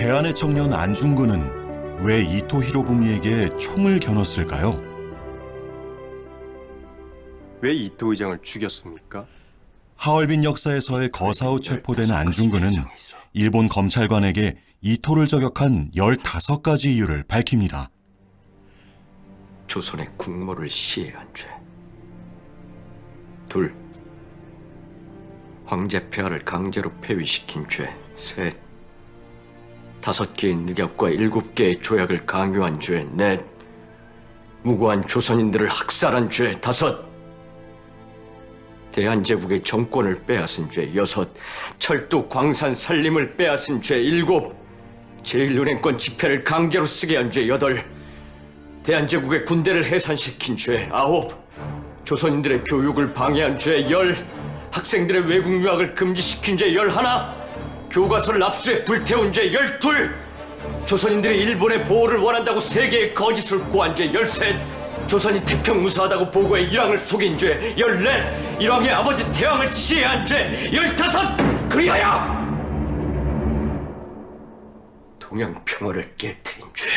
대한의 청년 안중근은 왜 이토 히로부미에게 총을 겨눴을까요? 왜 이토 의장을 죽였습니까? 하얼빈 역사에서의 거사후 체포된 안중근은 일본 검찰관에게 이토를 저격한 15가지 이유를 밝힙니다. 조선의 국모를 시해한 죄. 둘, 황제 폐하를 강제로 폐위시킨 죄. 셋, 5개의 늑약과 7개의 조약을 강요한 죄. 넷, 무고한 조선인들을 학살한 죄. 5, 대한제국의 정권을 빼앗은 죄. 6, 철도 광산 산림을 빼앗은 죄. 7, 제1은행권 지폐를 강제로 쓰게 한 죄. 8, 대한제국의 군대를 해산시킨 죄. 9, 조선인들의 교육을 방해한 죄. 10, 학생들의 외국 유학을 금지시킨 죄. 11, 교과서를 압수해 불태운 죄. 12, 조선인들이 일본의 보호를 원한다고 세계에 거짓을 고한 죄. 13, 조선이 태평무사하다고 보고해 일왕을 속인 죄. 14, 일왕의 아버지 태왕을 시해한 죄. 15, 그리하여 동양 평화를 깨뜨린 죄.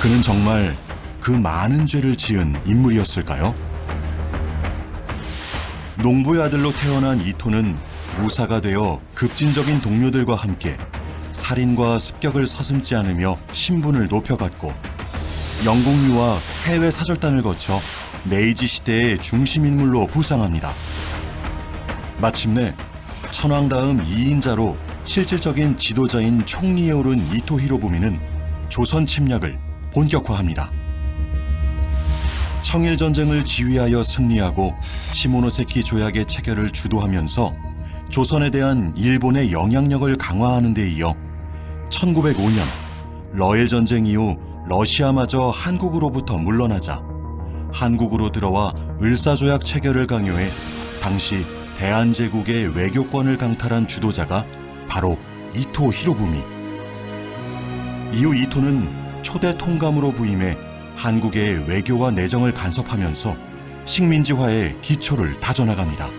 그는 정말 그 많은 죄를 지은 인물이었을까요? 농부의 아들로 태어난 이토는 무사가 되어 급진적인 동료들과 함께 살인과 습격을 서슴지 않으며 신분을 높여갔고 영국유와 해외 사절단을 거쳐 메이지 시대의 중심 인물로 부상합니다. 마침내 천황 다음 2인자로 실질적인 지도자인 총리에 오른 이토 히로부미는 조선 침략을 본격화합니다. 청일전쟁을 지휘하여 승리하고 시모노세키 조약의 체결을 주도하면서 조선에 대한 일본의 영향력을 강화하는 데 이어 1905년 러일 전쟁 이후 러시아마저 한국으로부터 물러나자 한국으로 들어와 을사조약 체결을 강요해 당시 대한제국의 외교권을 강탈한 주도자가 바로 이토 히로부미. 이후 이토는 초대 통감으로 부임해 한국의 외교와 내정을 간섭하면서 식민지화의 기초를 다져나갑니다.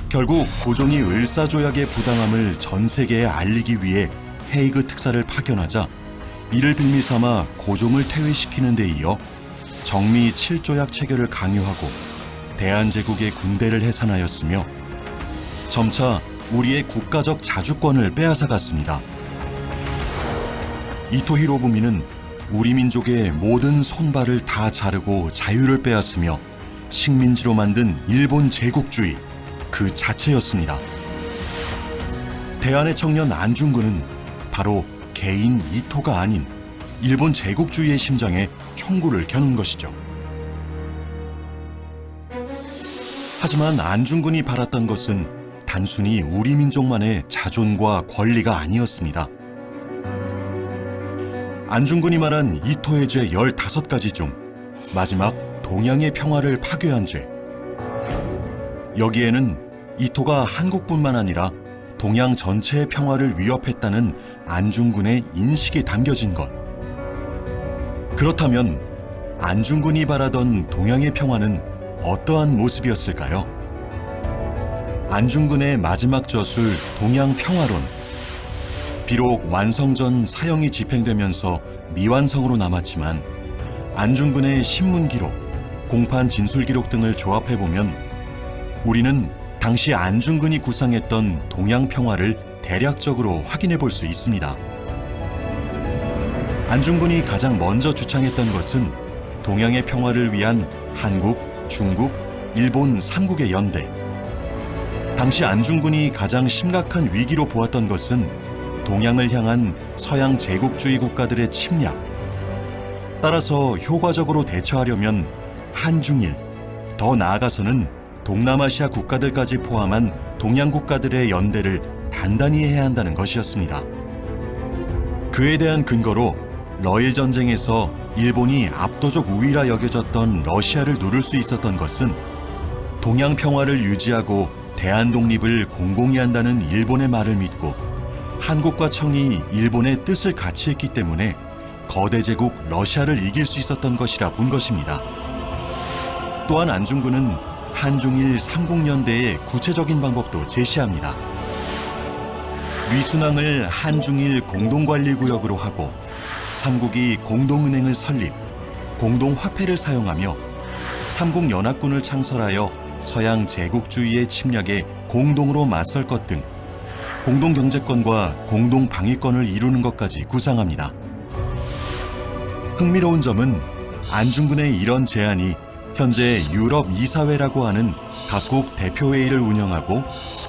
결국 고종이 을사조약의 부당함을 전 세계에 알리기 위해 헤이그 특사를 파견하자 이를 빌미 삼아 고종을 퇴위시키는 데 이어 정미 7조약 체결을 강요하고 대한제국의 군대를 해산하였으며 점차 우리의 국가적 자주권을 빼앗아갔습니다. 이토 히로부미는 우리 민족의 모든 손발을 다 자르고 자유를 빼앗으며 식민지로 만든 일본 제국주의 그 자체였습니다. 대한의 청년 안중근은 바로 개인 이토가 아닌 일본 제국주의의 심장에 총구를 겨눈 것이죠. 하지만 안중근이 바랐던 것은 단순히 우리 민족만의 자존과 권리가 아니었습니다. 안중근이 말한 이토의 죄 15가지 중 마지막 동양의 평화를 파괴한 죄. 여기에는 이토가 한국뿐만 아니라 동양 전체의 평화를 위협했다는 안중근의 인식이 담겨진 것. 그렇다면 안중근이 바라던 동양의 평화는 어떠한 모습이었을까요? 안중근의 마지막 저술 동양평화론. 비록 완성 전 사형이 집행되면서 미완성으로 남았지만 안중근의 신문기록, 공판 진술기록 등을 조합해보면 우리는 당시 안중근이 구상했던 동양평화를 대략적으로 확인해 볼 수 있습니다. 안중근이 가장 먼저 주창했던 것은 동양의 평화를 위한 한국, 중국, 일본 3국의 연대. 당시 안중근이 가장 심각한 위기로 보았던 것은 동양을 향한 서양 제국주의 국가들의 침략. 따라서 효과적으로 대처하려면 한중일, 더 나아가서는 동남아시아 국가들까지 포함한 동양 국가들의 연대를 단단히 해야 한다는 것이었습니다. 그에 대한 근거로 러일 전쟁에서 일본이 압도적 우위라 여겨졌던 러시아를 누를 수 있었던 것은 동양 평화를 유지하고 대한 독립을 공공히 한다는 일본의 말을 믿고 한국과 청이 일본의 뜻을 같이 했기 때문에 거대 제국 러시아를 이길 수 있었던 것이라 본 것입니다. 또한 안중근은 한중일 삼국연대의 구체적인 방법도 제시합니다. 위순왕을 한중일 공동관리구역으로 하고 삼국이 공동은행을 설립, 공동화폐를 사용하며 삼국연합군을 창설하여 서양 제국주의의 침략에 공동으로 맞설 것 등 공동경제권과 공동방위권을 이루는 것까지 구상합니다. 흥미로운 점은 안중근의 이런 제안이 현재 유럽 이사회라고 하는 각국 대표회의를 운영하고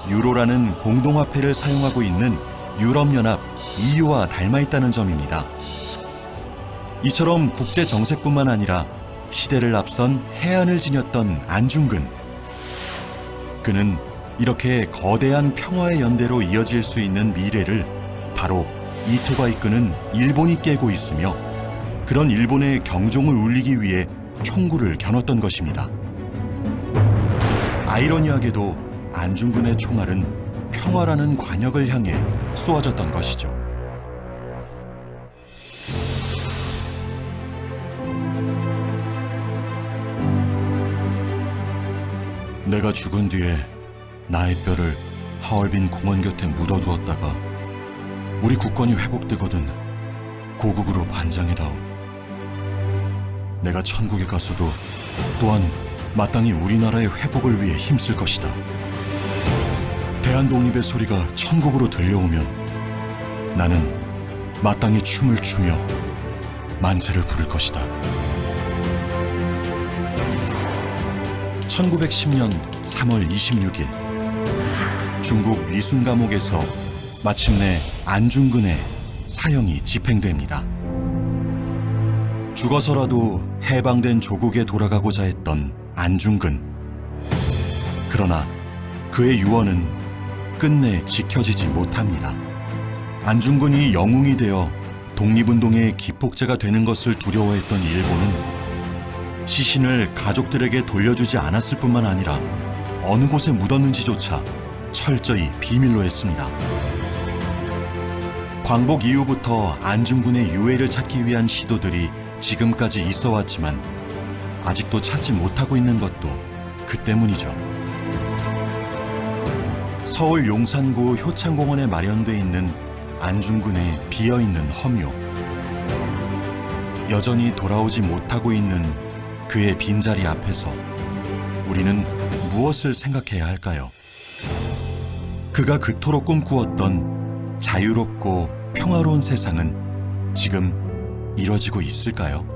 유로라는 공동화폐를 사용하고 있는 유럽연합 EU와 닮아있다는 점입니다. 이처럼 국제정세뿐만 아니라 시대를 앞선 해안을 지녔던 안중근. 그는 이렇게 거대한 평화의 연대로 이어질 수 있는 미래를 바로 이토가 이끄는 일본이 깨고 있으며 그런 일본의 경종을 울리기 위해 총구를 겨눴던 것입니다. 아이러니하게도 안중근의 총알은 평화라는 관역을 향해 쏘아졌던 것이죠. 내가 죽은 뒤에 나의 뼈를 하얼빈 공원 곁에 묻어두었다가 우리 국권이 회복되거든 고국으로 반장해다오. 내가 천국에 가서도 또한 마땅히 우리나라의 회복을 위해 힘쓸 것이다. 대한독립의 소리가 천국으로 들려오면 나는 마땅히 춤을 추며 만세를 부를 것이다. 1910년 3월 26일 중국 위순 감옥에서 마침내 안중근의 사형이 집행됩니다. 죽어서라도 해방된 조국에 돌아가고자 했던 안중근. 그러나 그의 유언은 끝내 지켜지지 못합니다. 안중근이 영웅이 되어 독립운동의 기폭제가 되는 것을 두려워했던 일본은 시신을 가족들에게 돌려주지 않았을 뿐만 아니라 어느 곳에 묻었는지조차 철저히 비밀로 했습니다. 광복 이후부터 안중근의 유해를 찾기 위한 시도들이 지금까지 있어 왔지만 아직도 찾지 못하고 있는 것도 그 때문이죠. 서울 용산구 효창공원에 마련돼 있는 안중근의 비어있는 허묘. 여전히 돌아오지 못하고 있는 그의 빈자리 앞에서 우리는 무엇을 생각해야 할까요? 그가 그토록 꿈꾸었던 자유롭고 평화로운 세상은 지금 이뤄지고 있을까요?